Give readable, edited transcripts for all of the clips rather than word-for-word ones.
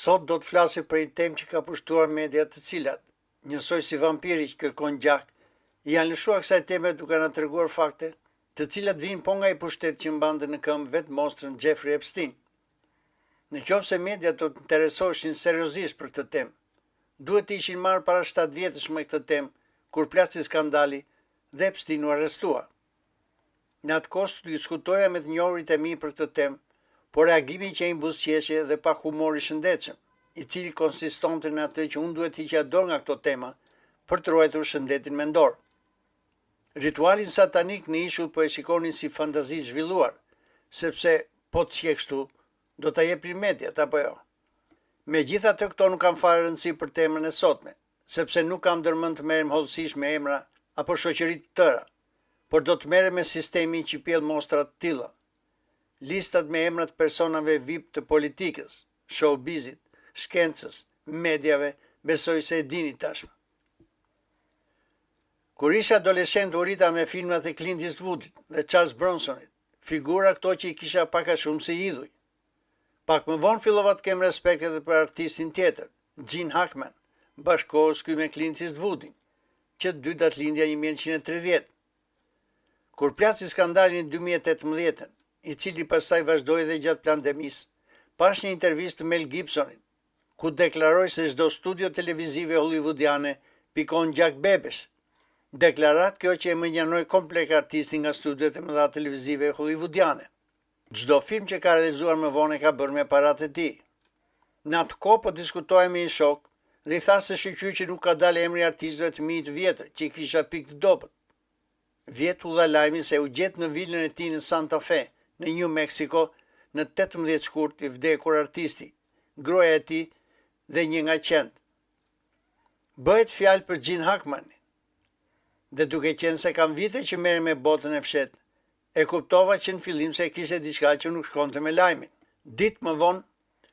Sot do të flasim për një temë që ka pushtuar media, të cilat, njësoj si vampiri që kërkon gjak, janë lëshuar kësaj teme duke na treguar fakte, të cilat vijnë po nga i pushtet që mbante në këmbë vetë monstrën Jeffrey Epstein. Në qoftë se media do të interesoheshin seriozisht për këtë temë, duhet të ishin marrë para 7 vjetësh me këtë temë, kur plasi skandali dhe Epstein u arrestua. Në atë kohë të diskutoja me të njohurit e mi për këtë temë, por reagimi që i buzëqeshje dhe pa humor i shëndetshëm, i cili konsistonte në atë që unë duhet të hiqja dorë nga këto tema për të ruajtur shëndetin mendor. Ritualin satanik në ishull po e shikonin si fantazi zhvilluar, sepse po të qje kështu, do ta jepnin mediat apo jo. Megjithatë, këto nuk kanë fare rëndësi për temën e sotme, sepse nuk kam ndërmend të merrem hollësisht me emra apo shoqëri të tëra, por do të merrem me sistemin që pjell mostra të tilla. Listat me emrat personave VIP të politikës, showbizit, shkencës, mediave, besoj se e dini tashmë. Kur isha adoleshent u rrita me filmat e Clint Eastwoodit dhe Charles Bronsonit, figura këto që i kisha pak a shumë si idhuj. Pak më vonë fillova të kem respekt edhe për artistin tjetër, Gene Hackman, bashkohës ky me Clint Eastwoodin, që të dy datë lindja 1930. Kur plasi skandalin 2018, i cili pasaj vazhdoi dhe gjatë pandemisë, pash një intervistë të Mel Gibsonit, ku deklaroi se çdo studio televizive hollywoodiane pikon gjak bebesh. Deklarat kjo që e mënjanoi komplek artistin nga studiot e mëdha televizive hollywoodiane. Çdo film që ka realizuar më vonë ka bërë me paratë e tij. Në atë kohë po diskutoja me një shok dhe i tha se shqyqyr që nuk ka dalë emri artistëve të mi të vjetër, që i kisha pikë të dobët. Vjet u dha lajmi se u gjet në vilën e tij në Santa Fe, në New Mexico, në 18 shkurt i vdekur artisti, gruaja e tij dhe një nga qend. Bëhet fjalë për Gene Hackman. Dhe duke qenë se kam vite që merrem me botën e fshet, e kuptova që në fillim se kishte diçka që nuk shkonte me lajmin. Ditë më vonë,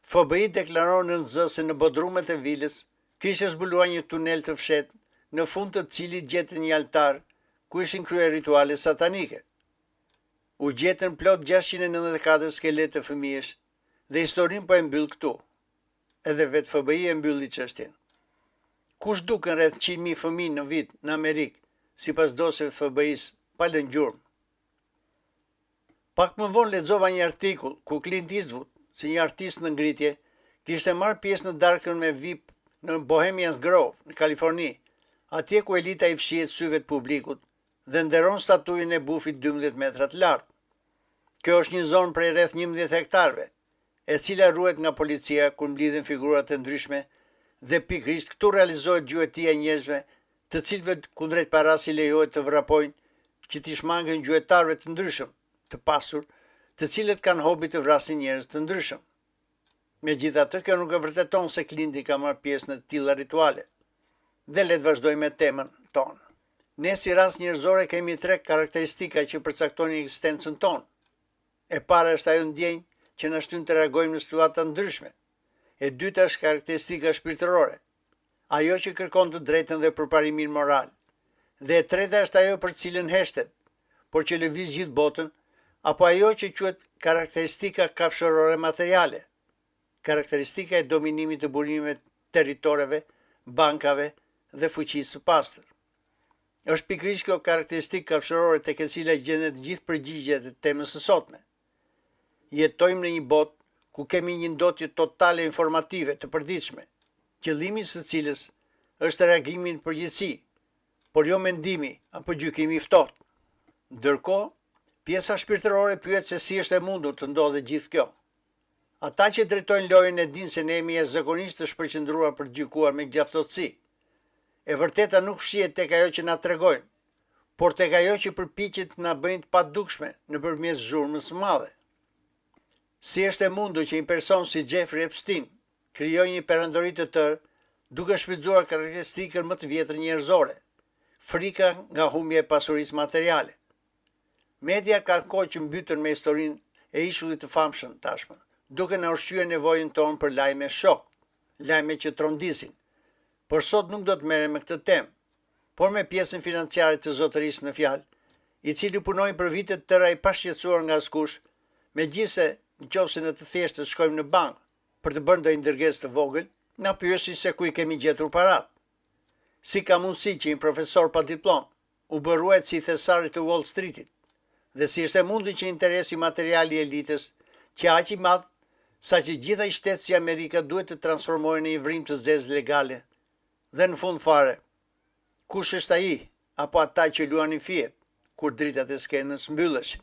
FBI deklaron në NZ se në bodrumet e vilës kishte zbuluar një tunel të fshet, në fund të cilit gjetën një altar ku ishin kryer rituale satanike. U gjetën plot 694 skelet të fëmijësh dhe historinë po e mbyll këtu. Edhe vetë FBI e mbylli çështjen. Kush duken rreth 100.000 fëmijë në vit në Amerikë, sipas dosjeve FBI-s, pa lënë gjurmë. Pak më vonë lexova një artikull ku Clint Eastwood, si një artist në ngritje, kishte marrë pjesë në darkën me VIP në Bohemians Grove, në Kaliforni, atje ku elita i fshihet syve të publikut dhe nderon statuin e bufit 12 metra të lartë. Kjo është një zonë prej rreth 11 hektarëve, e cila ruhet nga policia kur mblidhen figurat të ndryshme dhe pikërisht këtu realizohet gjuetia e njerëzve, të cilëve kundrejt parasi lejohet të vrapojnë që t'i shmangën gjuetarëve të ndryshëm, të pasur, të cilët kanë hobi të vrasin njerëz të ndryshëm. Megjithatë, kjo nuk e vërteton se Clinti ka marrë pjesë në të tilla rituale. Dhe le të vazhdojmë me temën tonë. Ne si ras njerëzore kemi 3 karakteristika që përcaktojnë ekzistencën tonë. E para është ajo ndjenjë që na shtyn të reagojmë në situata ndryshme. E dyta është karakteristika shpirtërore, ajo që kërkon të drejtën dhe përparimin moral. Dhe e treta është ajo për cilën heshtet, por që lëviz gjithë botën, apo ajo që quhet karakteristika kafshërore materiale, karakteristika e dominimit të burimeve territoreve, bankave dhe fuqisë së pastër. Është pikërisht kjo karakteristikë kafshërore tek e cila gjendet gjithë përgjigjet e temës së sotme. Jetojmë në një botë ku kemi një ndotje totale informative të përditshme, qëllimi së cilës është reagimi në përgjithësi, por jo mendimi apo gjykimi i ftohtë. Ndërkohë, pjesa shpirtërore pyet se si është e mundur të ndodhe gjithë kjo. Ata që drejtojnë lojën e dinë se ne jemi jashtëzakonisht të shpërqendruar për të gjykuar me gjaftësi. E vërteta nuk fshihet tek ajo që na tregojnë, por tek ajo që përpiqet të na bëjnë të padukshme nëpërmjet zhurmës së madhe. Si është e mundur që një person si Jeffrey Epstein krijoi një perandori të tërë duke shfrytzuar karakteristikën më të vjetër njerëzore, frika nga humbja e pasurisë materiale. Media ka kohë që mbytën me historinë e ishullit të famshëm tashmë, duke na ushqyer nevojën tonë për lajme shok, lajme që trondisin. Por sot nuk do të merrem me këtë temë, por me pjesën financiare të zotërisë në fjalë, i cili punoi për vite të tëra i pashqetësuar nga askush, megjithse nëse në të thjeshtë shkojmë në bankë, për të bërë ndonjë ndërgesë të vogël, na pyesi se ku I kemi gjetur parat. Si ka mundësi që një profesor pa diplom u bë ruajtës I thesarit të Wall Streetit, dhe si është e mundur që interesi material I elitës, që aq I madh, sa që gjitha I shtetë si Amerika duhet të transformohen në një vrim të zezë legale, dhe në fund fare, kush është ai apo ata që luanin fiet, kur dritat e skenës mbylleshin.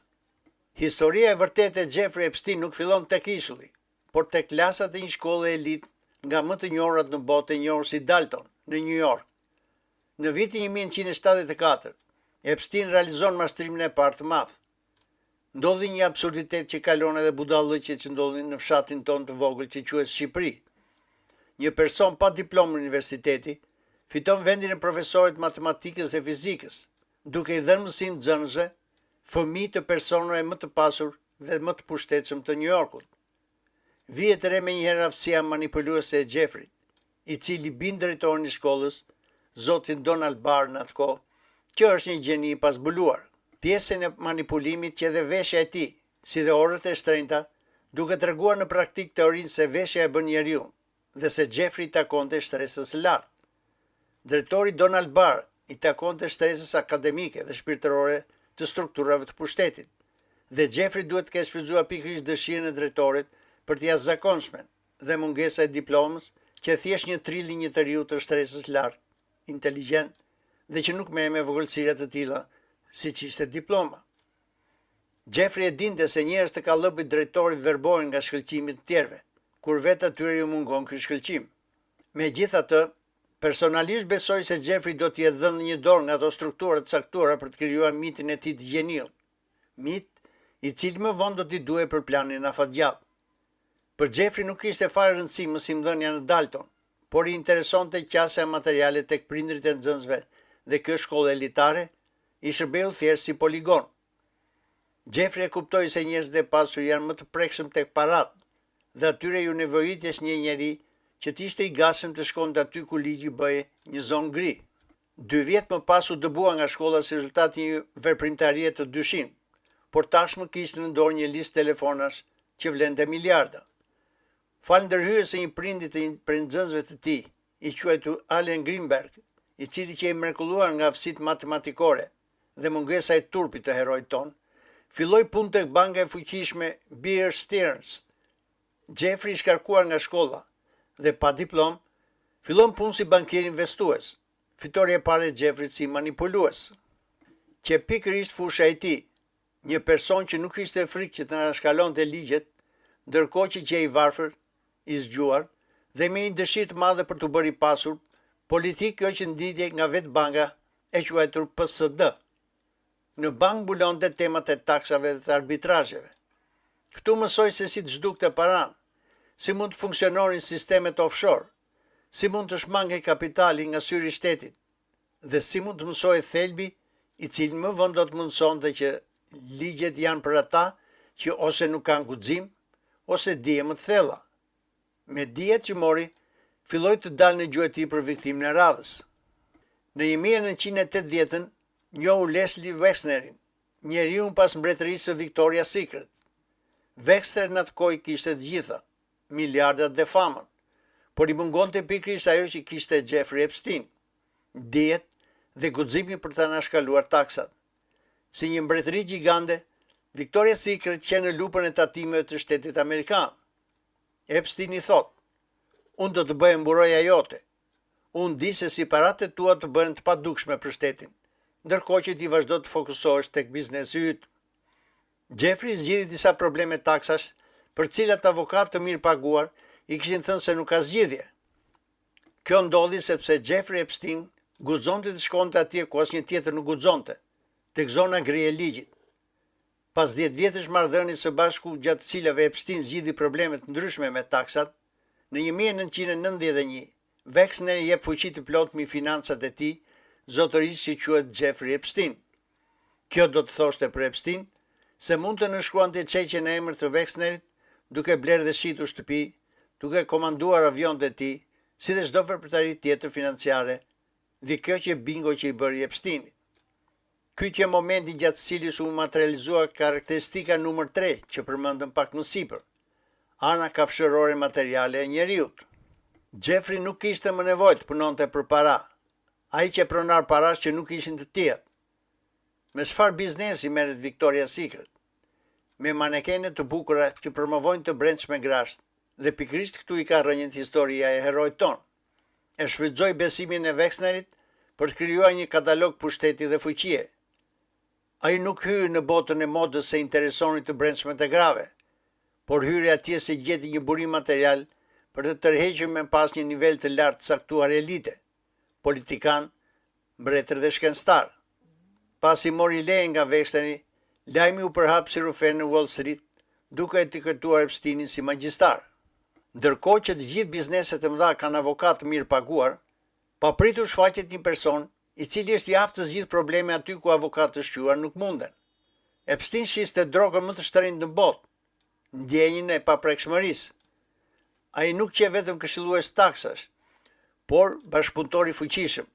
Historia e vërtetë e Jeffrey Epstein nuk fillon tek ishulli, por tek klasat e një shkolle elit nga më të njohurat në botë e njohur si Dalton, në New York. Në vitin 1974, Epstein realizon mastrimin e parë të madh. Ndodhi një absurditet që kalon edhe budallëqjet që ndodhin në fshatin ton të vogël që quhet Shqipëri. Një person pa diplomë universiteti fiton vendin e profesorit matematikës e fizikës, duke I dhënë mësim nxënësve, fëmijë të personave më të pasur dhe më të pushtetshëm të New Yorkut. Vihet re menjëherë aftësia manipuluese e Jeffreyt, I cili bin drejtorin I shkollës, zotin Donald Barr në atë kohë, që është një gjeni I pasbuluar. Pjesën e manipulimit që edhe veshja e tij, si dhe orët e shtrenjta, duke treguar në praktik teorinë se veshja e bën njeriu, dhe se Jeffrey I takonte shtresës së lartë. Drejtori Donald Barr I takonte shtresës akademike dhe shpirtërore të strukturave të pushtetit, dhe Jeffrey duhet të ketë shfrytzuar pikërisht dëshirën e drejtorit për të jashtëzakonshme dhe mungesa e diplomës që thjesht një trill I një njeriu të shtresës lartë, inteligjent dhe që nuk merr me vogëlsira të tilla siç ishte diploma. Jeffrey e dinte se njerëz të kallëpit drejtorit verbohen nga shkëlqimi të tjerëve, kur vetë atyre ju mungon ky shkëlqim. Megjithatë, personalisht besoj se Jeffrey do t'i jetë dhënë një dorë nga ato struktura të caktuara për të krijuar mitin e tij të gjeniut. Mit I cili më vonë do t'i duhej për planin afatgjat. Për Jeffrey nuk kishte fare rëndësi mësimdhënia në Dalton, por I interesonte qasja e materiale tek prindrit e nxënësve dhe kjo shkollë elitare I shërbeu thjesht si poligon. Jeffrey e kuptoi se njerëzit e pasur janë më të prekshëm tek parat, dhe atyre ju nevojitej një njeri që të ishte I gatshëm të shkonte aty ku ligji bëhej një zonë gri. 2 vjet më pas u dëbua nga shkolla si rezultat një veprimtarie të dyshim, por tashmë kishte në dorë një listë telefonash që vlente miliarda. Falëndërhyjes së një prindi të prej nxënësve të tij, I quajtur Allen Greenberg, I cili që I mrekulluar nga aftësitë matematikore dhe mungesa e turpit të heroit ton, filloi punë tek banka e fuqishme Bear Stearns. Jeffrey I shkarkuar nga shkolla dhe pa diplom, fillon punë si bankier investues. Fitoria e parë e Jeffreyt si manipulues. Që pikërisht fusha e tij, një person që nuk kishte frikë që të anashkalonte ligjet, ndërkohë që gjej I varfër, I zgjuar dhe me një dëshirë të madhe për të bërë I pasur, politik kjo që ndidhej nga vetë banka e quajtur PSD. Në bank mbulonte temat e taksave dhe të arbitrazheve. Këtu mësoj se si të zhdukte paran, si mund të funksiononin sistemet offshore, si mund të shmangej kapitali nga syri I shtetit, dhe si mund të mësoj thelbi I cili më vonë do të mundësonte që ligjet janë për ata që ose nuk kanë guxim, ose dije më të thella. Me dijet që mori, filloi të dalë në gjuhë e tij për viktimën e radhës. Në 1980-ën njohu Leslie Wexnerin, njeriu pas mbretërisë së Victoria's Secret. Wexner në atë kohë kishte të gjitha, miliardat dhe famën, por I mungonte pikërisht ajo që kishte Jeffrey Epstein, dijet dhe guximi për të anashkaluar taksat. Si një mbretëri gjigande, Victoria's Secret që në lupën e tatimeve të shtetit amerikan. Epstein I thot: "Unë do të bëhem buroja jote. Unë di se si paratë tua të bëhen të padukshme për shtetin, ndërkohë që ti vazhdo të fokusohesh tek biznesi yt." Jeffrey zgjidhi disa probleme taksash, për cilat avokat të mirë paguar I kishin thënë se nuk ka zgjidhje. Kjo ndodhi sepse Jeffrey Epstein guxonte të shkonte atje ku asnjë tjetër nuk guxonte, tek zona gri e ligjit. Pas 10 vjetësh marrëdhënies së bashku gjatë të cilave Epstein zgjidhi probleme të ndryshme me taksat, në 1991 Wexner I jep fuqi të plot mbi financat e tij, zotërisë që quhet Jeffrey Epstein. Kjo do të thoshte për Epstein se mund të nënshkruante çeqje në emër të Wexnerit, duke blerë dhe shitur shtëpi, duke komanduar avionët e tij, si dhe çdo veprimtari tjetër financiare, dhe kjo që bingo që I bëri Epsteinit. Ky që momenti gjatë cilit u materializua karakteristika numër 3 që përmendëm pak më sipër. ana kafshërore materiale e njeriut. Jeffrey nuk kishte më nevojë të punonte për para. Ai që pronar parash që nuk ishin të tjerë. Me çfarë biznesi merret Victoria's Secret? Me manekene të bukura që promovojnë të brendshme grasht, dhe pikërisht këtu i ka rënjën historia e herojt ton. E shfrytëzoi besimin e Wexnerit për të krijuar një katalog pushteti dhe fuqie. Ai nuk hyrë në botën e modës se interesoni të brendshmet e grave, por hyri atje se gjeti një burim material për të tërhequr me pas një nivel të lartë saktuar elite, politikan, mbretër dhe shkencëtar. Pasi mori leje nga Wexneri, lajmi u përhap si rufe në Wall Street, duke etiketuar Epsteinin si magjistar. Ndërkohë që të gjithë bizneset e mëdha kanë avokat të mirë paguar, papritur shfaqet një person i cili është i aftë të zgjidhë probleme aty ku avokat të shquar nuk munden. Epstein shiste drogën më të shtrenjtë në botë, ndjenjën e paprekshmërisë. Ai nuk që vetëm këshillues taksash, por bashkëpunëtor i fuqishëm,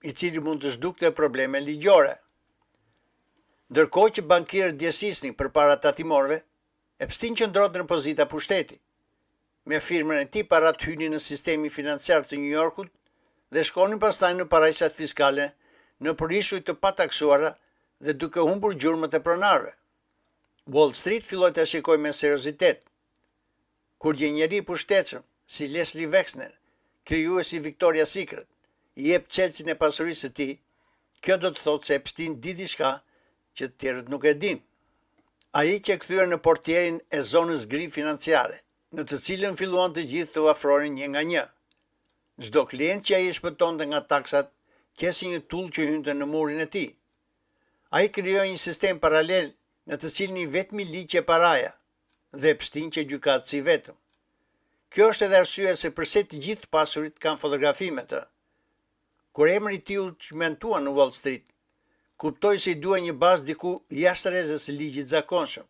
i cili mund të zhdukte probleme ligjore. Ndërkohë që bankierët djesisnin përpara tatimorëve, Epstein qëndronte në pozita pushteti. Me firmën e tij parat hynin në sistemi financiar të New Yorkut dhe shkonin pastaj në paradisat fiskale në përishuj të pataksuara dhe duke humbur gjurmët e pronarëve. Wall Street filloi të shikojë me seriozitet. Kur një njeri i pushtetshëm, si Leslie Wexner, krijuesi Victoria's Secret, i jep çelësin e pasurisë së tij, kjo do të thotë se Epstein di diçka që të tjerët nuk e din. Ai që kthyer në portierin e zonës gri financiare, në të cilën filluan të gjithë të afronin një nga një. Çdo klient që ai shpëtonte nga taksat, qesi një tull që hynte në murin e tij. Ai krijoi një sistem paralel në të cilin i vetmi ligj e paraja, dhe Epstein që gjykat si vetëm. Kjo është edhe arsyeja se pse të gjithë pasurit kanë fotografi me të. Kur emri i tij u çmentua në Wall Street, kuptoi se i duhej një bazë diku jashtë rrezës së ligjit zakonshëm,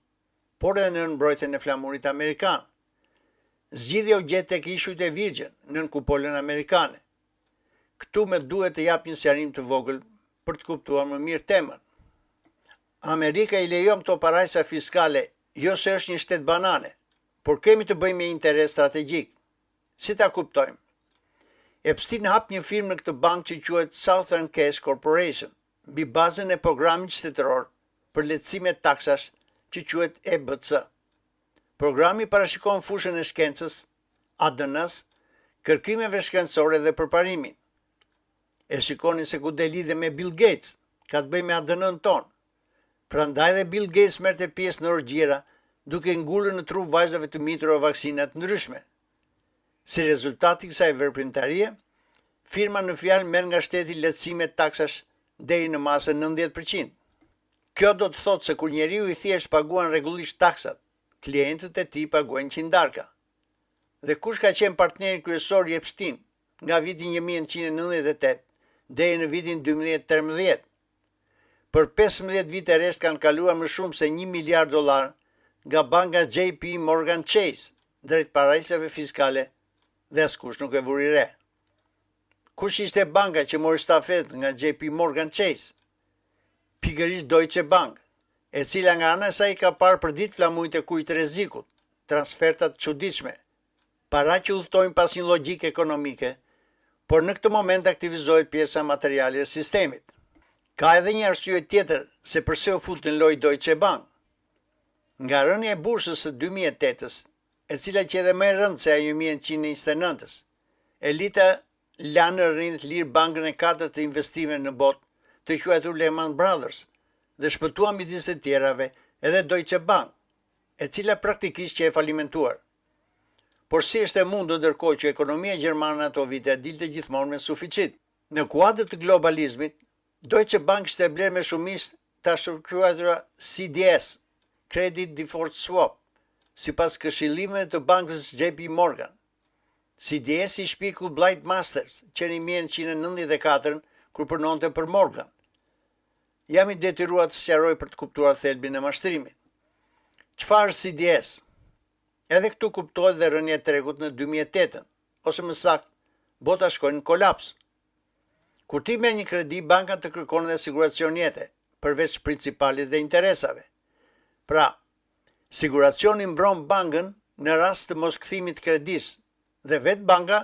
por edhe në mbrojtjen e flamurit amerikan. Zgjidhja u gjet tek ishujt e Virgjën nën kupolën amerikane. Këtu më duhet të jap një sqarim të vogël për të kuptuar më mirë temën. Amerika i lejon këto paradisa fiskale jo se është një shtet banane, por kemi të bëjmë me interes strategjik. Si ta kuptojmë? Epstein hap një firmë në këtë bankë që quhet Southern Cash Corporation, mbi bazën e programit shtetëror për lehtësime taksash që quhet EBC. Programi parashikon fushën e shkencës, ADN-s, kërkimeve shkencore dhe përparimin. E shikoni se ku del lidhje me Bill Gates, ka të bëjë me ADN-n ton. Prandaj dhe Bill Gates merrte pjesë në orgjiera, duke ngulur në trup vajzave të mitura vaksinat ndryshme. Si rezultat i kësaj veprimtarie, firma në fjalë merr nga shteti lehtësime taksash deri në masën 90%. Kjo do të thotë se kur njeriu i thjesht paguan rregullisht taksat, klientët e tij paguajnë qindarka. Dhe kush ka qenë partneri kryesor i Epstein nga viti 1998 deri në vitin 2013? Për 15 vite rresht kanë kaluar më shumë se $1 miliard nga banka JP Morgan Chase drejt paradisave fiskale dhe askush nuk e vuri re. Kush ishte banka që mori stafet nga JP Morgan Chase? Pikërisht Deutsche Bank, e cila nga ana e saj ka parë për ditë flamujt e kujt rrezikut, transfertat të çuditshme, para që udhtojnë pas një logjike ekonomike, por në këtë moment aktivizohet pjesa materiale e sistemit. Ka edhe një arsye tjetër se pse u fut në lojë Deutsche Bank. Nga rënja e bursës së 2008-s, e cila që edhe më e rëndë se ajo 1929-s, elita lanë rrënjë të lirë bankën e katërt të investimeve në botë, të quajtur Lehman Brothers, dhe shpëtua midis të tjerave edhe Deutsche Bank, e cila praktikisht që e falimentuar. Por si është e mundur ndërkohë që ekonomia gjermane ato vite dilte gjithmonë me suficit? Në kuadër të globalizmit, Deutsche Bank ishte bler me shumicë të quajtura CDS, Credit Default Swap, sipas këshillimeve të bankës JP Morgan. CDS i shpiku Blight Masters, që në 1994 kur punonte për Morgan. Jam i detyruar të sqaroj për të kuptuar thelbin e mashtrimit. Çfarë CDS? Edhe këtu kuptohet dhe rënja e tregut në 2008, ose më saktë, bota shkoi në kolaps. Kur ti merr një kredi, banka të kërkon edhe siguracion jete, përveç principalit dhe interesave. Pra, siguracioni mbron bankën në rast të moskthimit të kredisë dhe vetë banka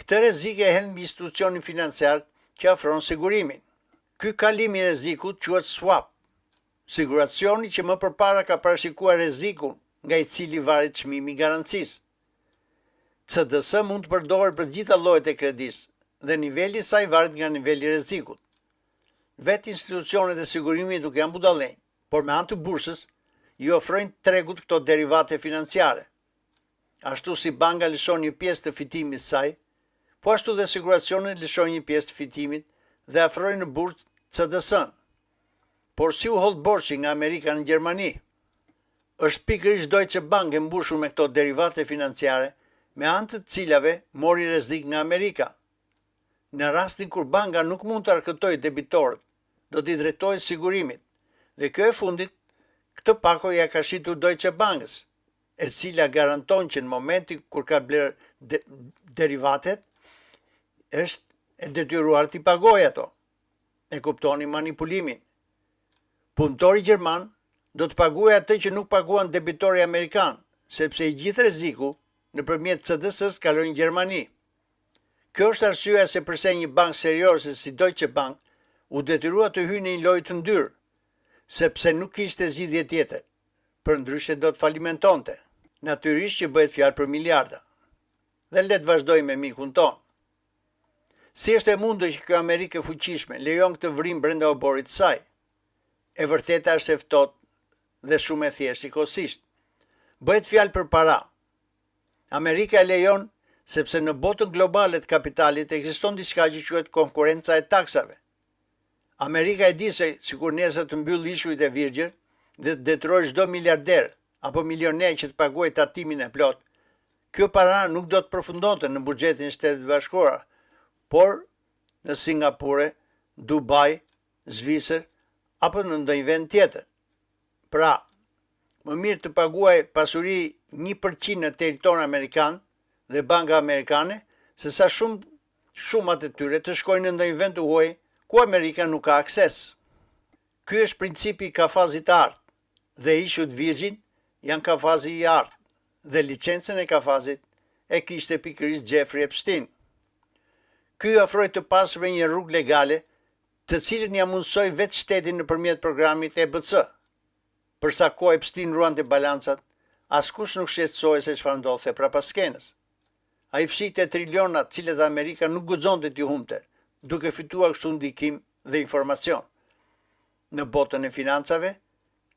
këtë rrezik e hedh mbi institucionin financiar që ofron sigurimin. Ky kalim i rrezikut quhet swap, siguracioni që më përpara ka parashikuar rrezikun nga i cili varet çmimi i garancisë. CDS mund të përdoret për të gjitha llojet e kredisë dhe niveli i saj varet nga niveli i rrezikut. Vetë institucionet e sigurimit nuk janë budallënj, por me anë të bursës i ofrojnë tregut këto derivate financiare. Ashtu si banka lëshon një pjesë të fitimit të saj, po ashtu dhe siguracionet lëshojnë një pjesë të fitimit dhe afrojnë në bursë CDS-n. Por si u hodh borxhi nga Amerika në Gjermani? Është pikërisht Deutsche Bank e mbushur me këto derivate financiare, me anë të cilave mori rrezik nga Amerika. Në rastin kur banka nuk mund të arkëtojë debitorët, do t'i drejtojë sigurimit, dhe kjo e fundit, këtë pako ja ka shitur Deutsche Bankës, e cila garanton që në momentin kur ka bler derivatet, është e detyruar t'i pagojë ato. E kuptoni manipulimin. Punëtori gjerman do të paguajë atë që nuk paguan debitori amerikan, sepse i gjithë rreziku nëpërmjet CDS-s kaloi në Gjermani. Kjo është arsyeja se pse një bankë serioze si Deutsche Bank u detyrua të hyjë në një lojë të ndyrë, sepse nuk kishte zgjidhje tjetër, përndryshe do të falimentonte. Natyrisht që bëhet fjalë për miliarda. Dhe le të vazhdojmë me mikun ton. Si është e mundur që kjo Amerikë e fuqishme lejon këtë vrim brenda oborit të saj? E vërteta është e ftohtë dhe shumë e thjeshtë njëkohësisht. Bëhet fjalë për para. Amerika e lejon sepse në botën globale të kapitalit ekziston diçka që quhet konkurenca e taksave. Amerika e di se sikur nesër të mbyll ishujt e virgjër dhe të detyrojë çdo miliarder apo milioner që të paguajë tatimin e plot, kjo para nuk do të përfundonte në buxhetin e Shtetit Bashkuara, por në Singapore, Dubai, Zvicër apo në ndonjë vend tjetër. Pra, më mirë të paguaj pasuri 1% në territorin amerikan dhe banka amerikane, se sa shumat e tyre të shkojnë në ndonjë vend të huaj ku Amerika nuk ka akses. Ky është principi i kafazit të artë, dhe ishujt virgjin janë kafazi i artë, dhe licencën e kafazit e kishte pikërisht Jeffrey Epstein. Ky ofroi të pasurve një rrugë legale, të cilën ja mundsoi vetë shtetin nëpërmjet programit EBC. Përsa kohë Epstein ruante balancat, askush nuk shqetësoi se çfarë ndodhte prapas skenës. Ai fshihte trilionat, të cilët Amerika nuk guxonte t'i humbte, duke fituar kështu ndikim dhe informacion. Në botën e financave,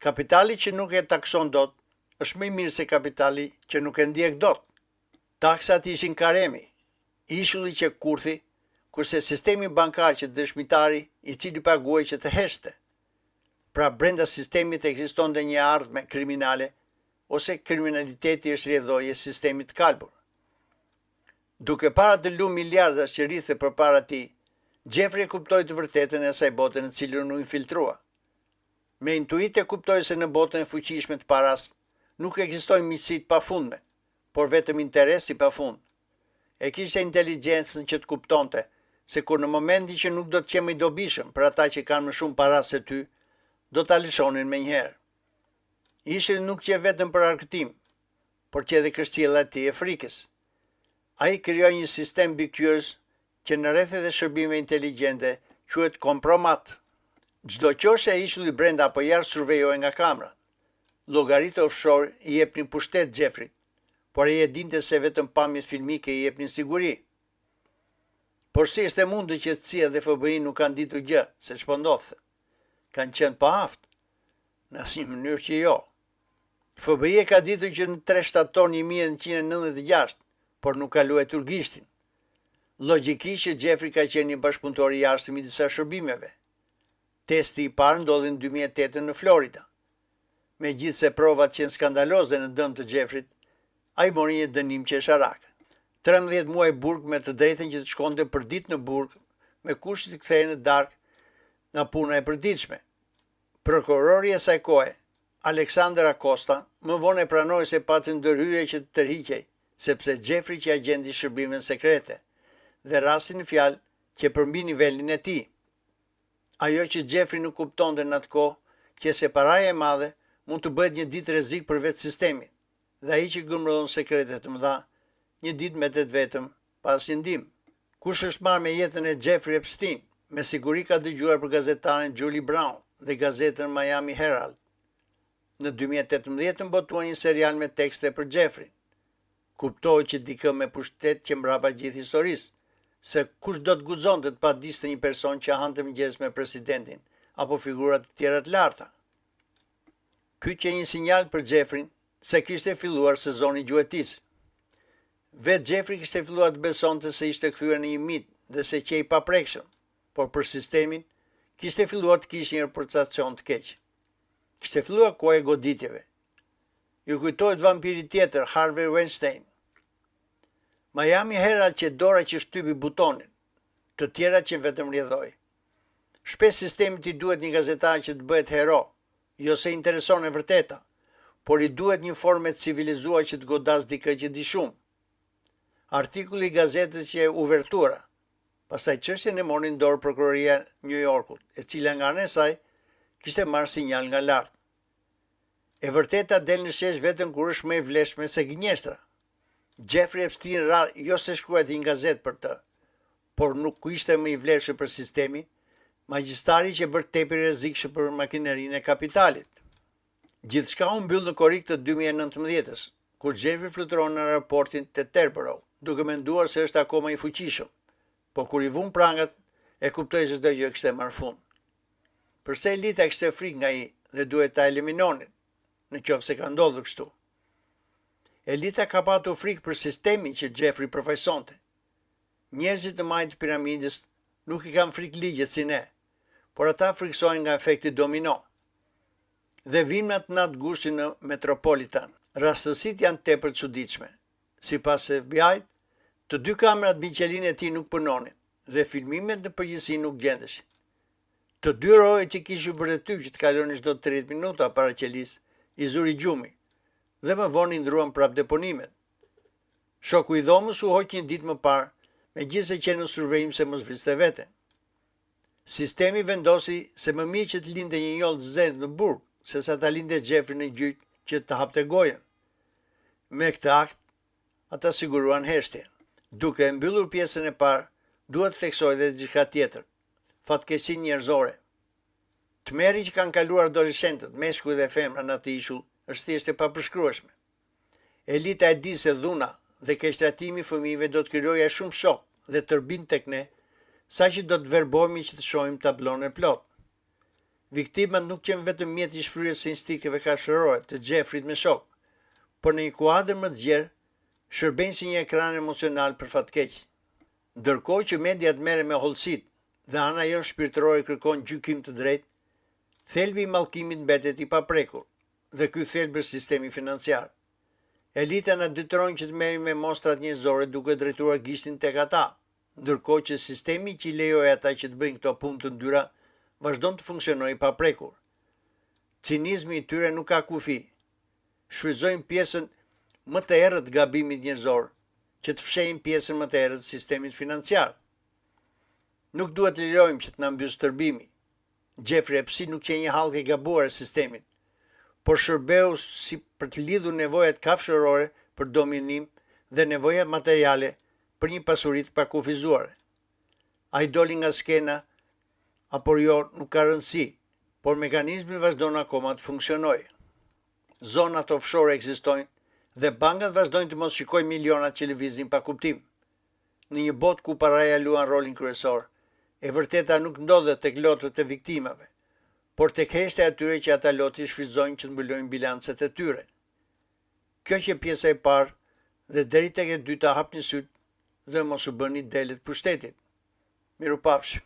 kapitali që nuk e takson dot është më i mirë se kapitali që nuk e ndjek dot. Taksat ishin karemi, ishulli që kurthi, kurse sistemi bankar që dëshmitari i cili paguaj që të heshte. Pra brenda sistemit ekzistonte një ardhmë kriminale, ose kriminaliteti është rrjedhoje e sistemit të kalbur. Duke para të lu miliardash që rrithe përpara tij, Jeffrey kuptoi të vërtetën e asaj bote në cilën u infiltrua. Me intuitë kuptoi se në botën e fuqishme të paras nuk ekzistojnë miqësi të pafundme, por vetëm interes i pafund. E kishte inteligjencën që të kuptonte se kur në momentin që nuk do të qenë më i dobishëm për ata që kanë më shumë para se ty, do ta lëshonin menjëherë. Ishte nuk që vetëm për arkëtim, por që edhe kështjella e tij e frikës. Ai krijoi një sistem bikëqyrës që në rrethet e shërbime inteligjente quhet kompromat. Çdo qoshe e ishulli brenda apo jashtë survejohej nga kamrat. Llogaritë offshore i jepnin pushtet Jeffrey, por ai e dinte se vetëm pamjet filmike i jepnin siguri. Por si është e mundur që CIA dhe FBI nuk kanë ditur gjë se ç'po ndodhte? Kanë qenë pa aftë? Në asnjë mënyrë që jo. FBI e ka ditur që në 3 shtator 1996, por nuk ka luajtur gishtin. Logjikisht që Jeffrey ka qenë një bashkëpunëtor i jashtëm i disa shërbimeve. Testi i parë ndodhi në 2008 në Florida. Megjithse provat qenë skandaloze në dëm të Jeffreyt, ai mori një dënim qesharak. 13 muaj burg me të drejtën që të shkonte për ditë në burg, me kushtet të kthehej në darkë nga puna e përditshme. Prokurori e saj kohe, Alexander Acosta, më vonë e pranoi se pati ndërhyrje që të tërhiqej, sepse Jeffrey që agjendi shërbime sekrete, dhe rastin në fjalë që përmbi nivelin e tij. Ajo që Jeffrey nuk kuptonte në atë kohë, që se paraja e madhe mund të bëhet një ditë rrezik për vetë sistemin, dhe ai që gëmbëllon sekrete të mëdha, një ditë mbetet vetëm pas një ndihmë. Kush është marrë me jetën e Jeffrey Epstein, me siguri ka dëgjuar për gazetaren Julie Brown dhe gazetën Miami Herald. Në 2018 botuan një serial me tekste për Jeffrey. Kuptohet që dikë me pushtet që mbrapa gjithë historisë, se kush do të guxonte të padiste një person që hante mëngjes me presidentin apo figurat të tjera të larta. Ky që një sinjal për Jeffrey se kishte filluar sezoni gjuetis. Vetë Jeffrey kishte filluar të besonte se ishte kthyer në një mit dhe se qej pa prekshëm, por për sistemin kishte filluar të kishte një reputacion të keq. Kishte filluar kohë e goditjeve. Ju kujtohet vampiri tjetër, Harvey Weinstein. Miami Herald që dora që shtypi butonin, të tjera që vetëm rrjedhoi. Shpesh sistemit i duhet një gazetar që të bëhet hero, jo se intereson e vërteta, por i duhet një formë civilizuar që të godas dikë që di shumë. Artikulli i gazetës që e uvertura, pastaj çështjen e mori në dorë prokuroria e New Yorkut, e cila nga ana e saj kishte marrë sinjal nga lart. E vërteta del në shesh vetëm kur është më e vlefshme se gënjeshtra. Jeffrey Epstein ra jo se shkruajti një gazetë për të, por nuk ishte më i vlefshëm për sistemi, magjistari që bërë tepër rrezikshëm për makinerinë e kapitalit. Gjithçka u mbyll në korrik të 2019-s, kur Jeffrey fluturon në aeroportin të Teterboro, duke menduar se është akoma i fuqishëm, por kur i vun prangat, e kuptoi se çdo gjë kishte marrë fund. Përse elita kishte frikë nga ai dhe duhet ta eliminonin, në qoftë se ka ndodhur kështu. Elita ka patur frikë për sistemin që Jeffrey përfaqësonte. Njerëzit në majtë piramidës nuk i kanë frikë ligjet si ne, por ata frikësohen nga efekti domino. Dhe vimnat natë gushtin në Metropolitan. Rastësitë janë tepër të çuditshme. Sipas FBI-t, të dy kamerat mbi qelin e tij nuk punonin dhe filmimet në përgjithësi nuk gjendeshin. Të dy rojet që kishin bërë që të kalonin çdo 30 minuta para qelis, i zuri gjumi dhe më vonë i ndruan prap deponimet. Shoku i dhomës u hoq një ditë më parë, megjithëse që në survejim se mos vriste veten. Sistemi vendosi se më mirë që të lindte një njollë të zezë në burg, sesa ta lindte Jeffrey në gjyq që të hapte gojën. Me këtë akt, ata siguruan heshtjen. Duke e mbyllur pjesën e parë, duhet të theksoj dhe diçka tjetër, fatkeqësinë njerëzore. Tmerri që kanë kaluar adoleshentët, meshkuj dhe femra në atë ishull, është thjesht e papërshkrueshme. Elita e di se dhuna dhe keqtrajtimi i fëmijëve do të krijojë shumë shok dhe tërbim tek ne, saqë do të verbohemi që të shohim tablon e plot. Viktimat nuk qenë vetëm mjet i shfryerjes së instinkteve kafshërore të Jeffreyt me shok, por në një kuadër më të gjerë, shërbejnë si një ekran emocional për fatkeq. Ndërkohë që mediat merren me hollësit dhe ana jonë shpirtërore kërkon gjykim të drejtë, thelbi i mallkimit mbetet i paprekur, dhe ky thelb është sistemi financiar. Elita na detyrojnë që të merrem me mostrat njerëzore duke drejtuar gishtin tek ata, ndërkohë që sistemi që i lejoi ata që të bëjnë këto punë të ndyra vazhdon të funksionojë pa prekur. Cinizmi i tyre nuk ka kufi. Shfrytëzojnë pjesën më të errët të gabimit njerëzor, që të fshehin pjesën më të errët të sistemit financiar. Nuk duhet të lirojmë që të na mbys tërbimi. Jeffrey Epstein nuk qenë një hallkë e gabuar e sistemit, por shërbeu si për të lidhur nevojat kafshërore për dominim dhe nevojat materiale për një pasuri të pakufizuar. Ai doli nga skena apo jo nuk ka rëndësi, por mekanizmi vazhdon akoma të funksionojë. Zonat offshore ekzistojnë dhe bankat vazhdojnë të mos shikojnë milionat që lëvizin pa kuptim. Në një botë ku paraja luan rolin kryesor, e vërteta nuk ndodhet tek lotët e viktimave, por tek heshtja e atyre që ata loti shfrytëzojnë që të mbulojnë bilancet e tyre. Kjo që pjesa e parë dhe deri tek e dyta hapni syt dhe mos u bëni delet pushtetit. Mirupafshim.